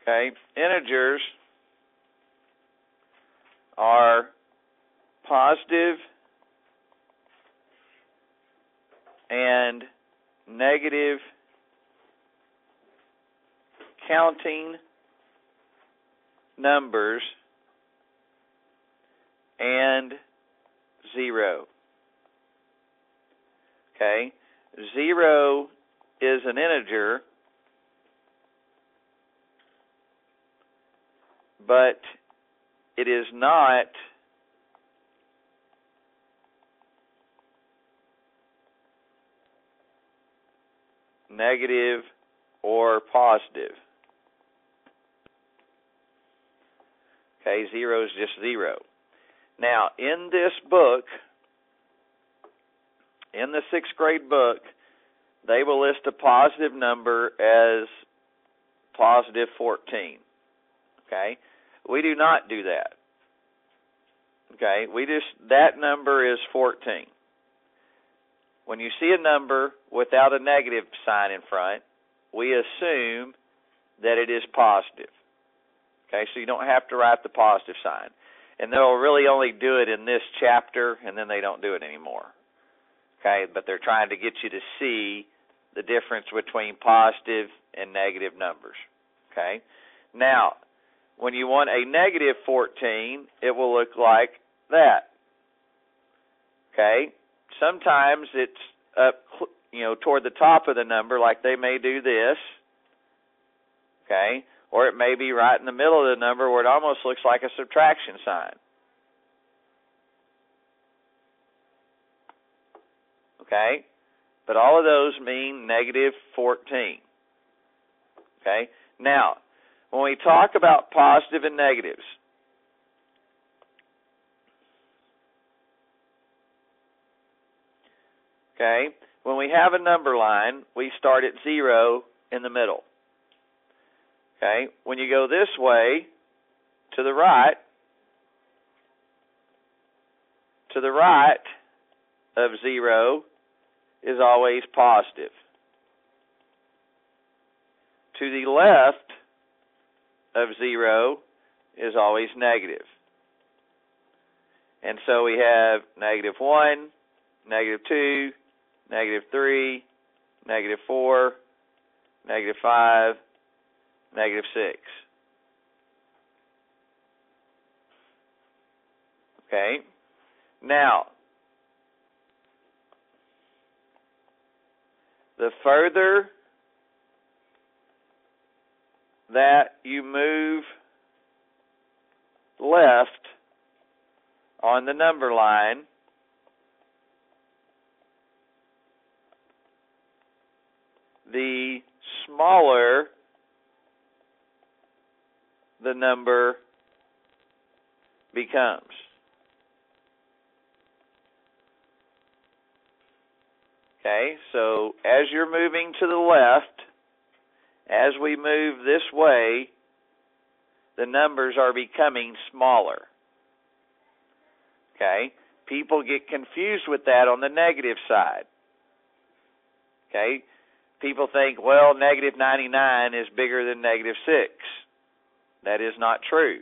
Okay, integers are positive and negative counting numbers and zero. Okay, zero is an integer, but it is not negative or positive. Okay, zero is just zero. Now, in this book, in the 6th grade book, they will list a positive number as positive 14. Okay? We do not do that. Okay? That number is 14. When you see a number without a negative sign in front, we assume that it is positive. Okay? So you don't have to write the positive sign. And they'll really only do it in this chapter, and then they don't do it anymore. Okay? But they're trying to get you to see the difference between positive and negative numbers. Okay? Now, when you want a negative 14, it will look like that. Okay? Sometimes it's up, toward the top of the number, like they may do this. Okay? Or it may be right in the middle of the number where it almost looks like a subtraction sign. Okay? But all of those mean negative 14. Okay? Now, when we talk about positive and negatives, okay, when we have a number line, we start at 0 in the middle. Okay? When you go this way, to the right of 0 is always positive. To the left of 0 is always negative. And so we have negative 1, negative 2, negative 3, negative 4, negative 5, negative 6. Okay? Now, the further that you move left on the number line, the smaller the number becomes. Okay, so as you're moving to the left, as we move this way, the numbers are becoming smaller. Okay, people get confused with that on the negative side. Okay, people think, well, negative 99 is bigger than negative 6. That is not true.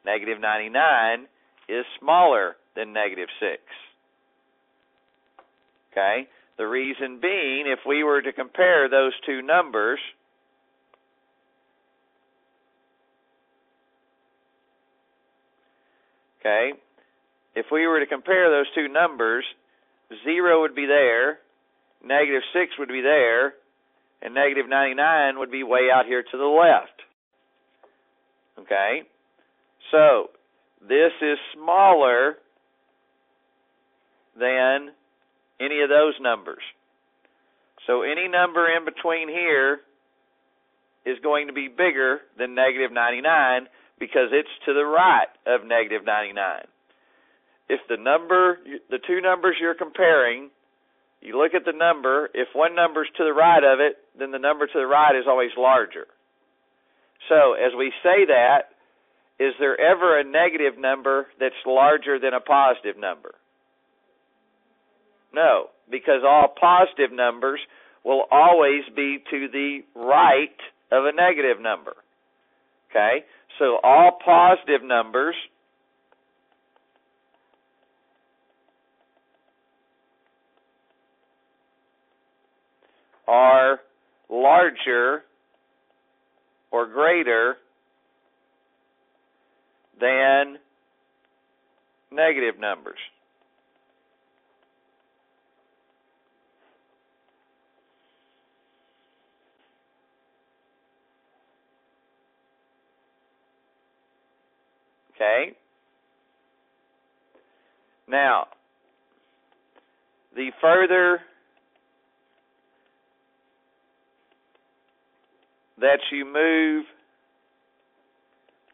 Negative 99 is smaller than negative 6. Okay? The reason being, if we were to compare those two numbers, okay, if we were to compare those two numbers, 0 would be there, negative 6 would be there, and negative 99 would be way out here to the left. Okay? So, this is smaller than any of those numbers. So, any number in between here is going to be bigger than negative 99 because it's to the right of negative 99. If the two numbers you're comparing, you look at the number, if one number's to the right of it, then the number to the right is always larger. So, as we say that, is there ever a negative number that's larger than a positive number? No, because all positive numbers will always be to the right of a negative number. Okay? So all positive numbers are larger or greater than negative numbers. Okay? Now, the further that you move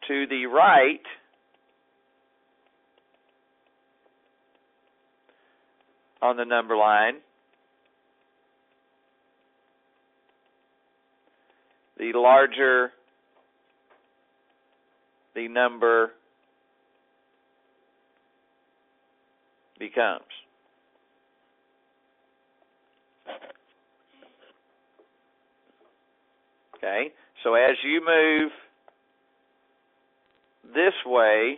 to the right, on the number line, the larger the number becomes. Okay, so as you move this way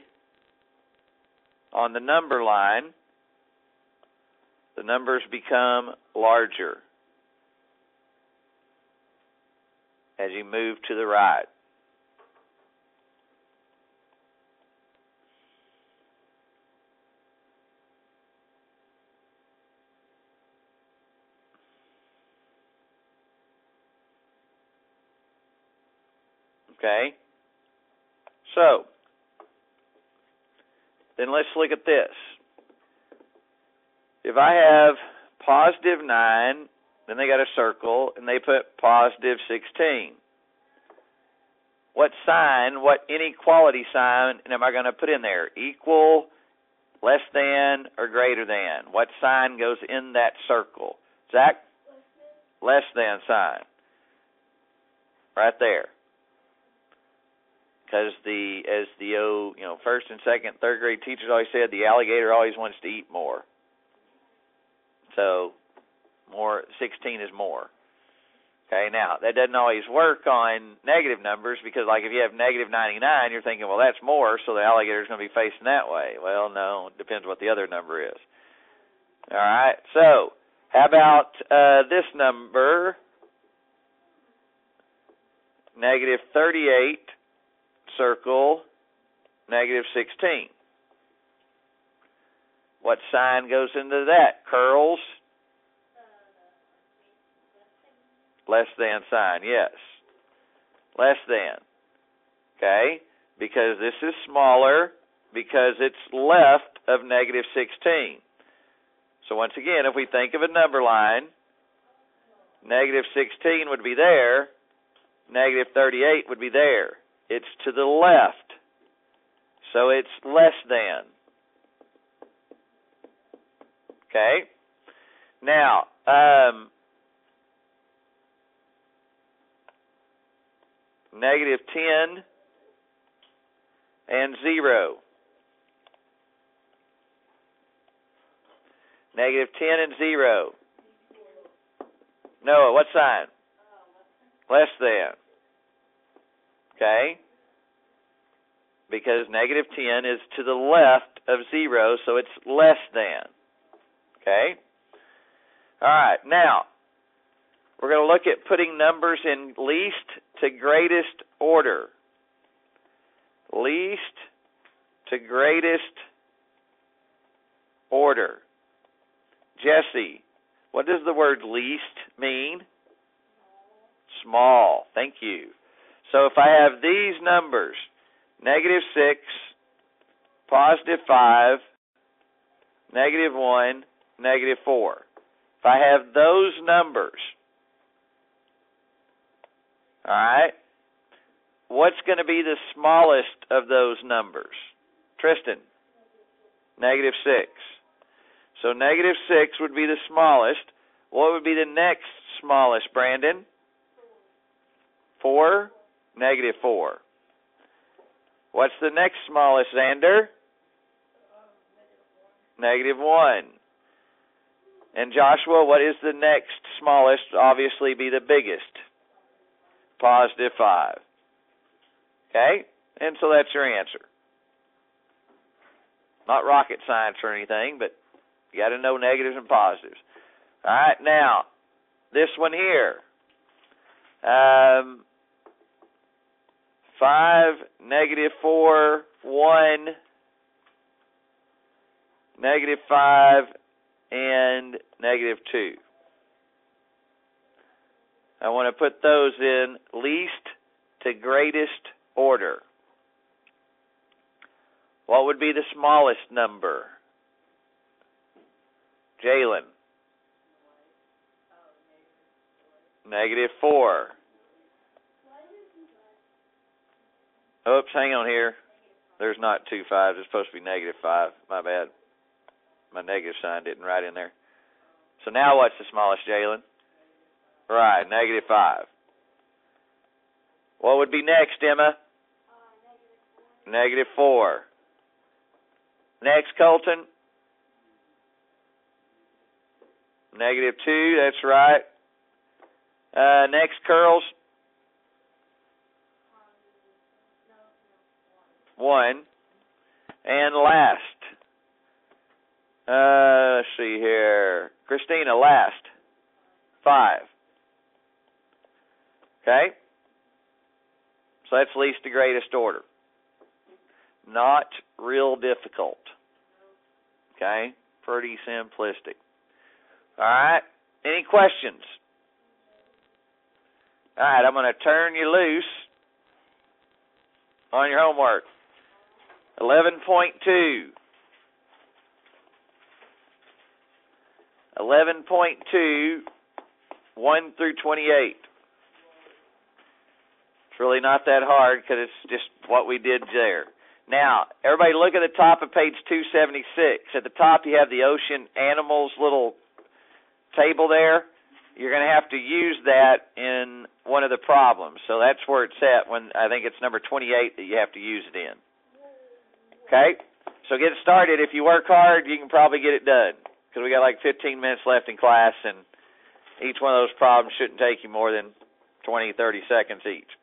on the number line, the numbers become larger as you move to the right. Okay? So, then let's look at this. If I have positive 9, then they got a circle, and they put positive 16. What sign, what inequality sign am I going to put in there? Equal, less than, or greater than? What sign goes in that circle? Zach? Less than sign. Right there. Because as the old, first and second, third grade teachers always said, the alligator always wants to eat more. So, 16 is more. Okay, now, that doesn't always work on negative numbers because, like, if you have negative 99, you're thinking, well, that's more, so the alligator's going to be facing that way. Well, no, it depends what the other number is. All right, so how about this number, negative 38, circle, negative 16. What sign goes into that? Curls? Less than sign, yes. Less than. Okay? Because this is smaller because it's left of negative 16. So once again, if we think of a number line, negative 16 would be there, negative 38 would be there. It's to the left. So it's less than. Okay? Now, negative 10 and 0. Negative 10 and 0. Noah, what sign? Less than. Okay? Because negative 10 is to the left of 0, so it's less than. Okay? All right, now, we're going to look at putting numbers in least to greatest order. Least to greatest order. Jesse, what does the word least mean? Small. Thank you. So if I have these numbers, negative 6, positive 5, negative 1, negative 4. If I have those numbers, all right, what's going to be the smallest of those numbers? Tristan? Negative 6. So negative 6 would be the smallest. What would be the next smallest, Brandon? 4? Negative 4. What's the next smallest, Xander? Negative 1. And Joshua, what is the next smallest? Obviously be the biggest. Positive 5. Okay? And so that's your answer. Not rocket science or anything, but you got to know negatives and positives. All right, now, this one here. 5, -4, 1, -5, and -2. I want to put those in least to greatest order. What would be the smallest number? Jalen. -4. Oops, hang on here. There's not 2 5s. It's supposed to be -5. My bad. My negative sign didn't write in there. So now what's the smallest, Jalen? Right, -5. What would be next, Emma? -4. Next, Colton? -2, that's right. Next, Curls? 1. And last. Let's see here. Christina, last. 5. Okay? So that's least to greatest order. Not real difficult. Okay? Pretty simplistic. All right? Any questions? All right, I'm going to turn you loose on your homework. 11.2. 11.2, 1 through 28. It's really not that hard because it's just what we did there. Now, everybody look at the top of page 276. At the top you have the ocean animals little table there. You're going to have to use that in one of the problems. So that's where it's at when I think it's number 28 that you have to use it in. Okay? So get started. If you work hard, you can probably get it done because we got like 15 minutes left in class, and each one of those problems shouldn't take you more than 20, 30 seconds each.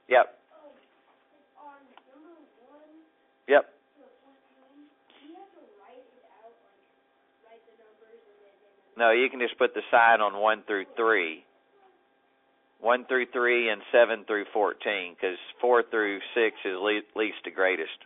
Yep. Yep. No, you can just put the sign on 1 through 3. 1 through 3 and 7 through 14, because 4 through 6 is least to greatest.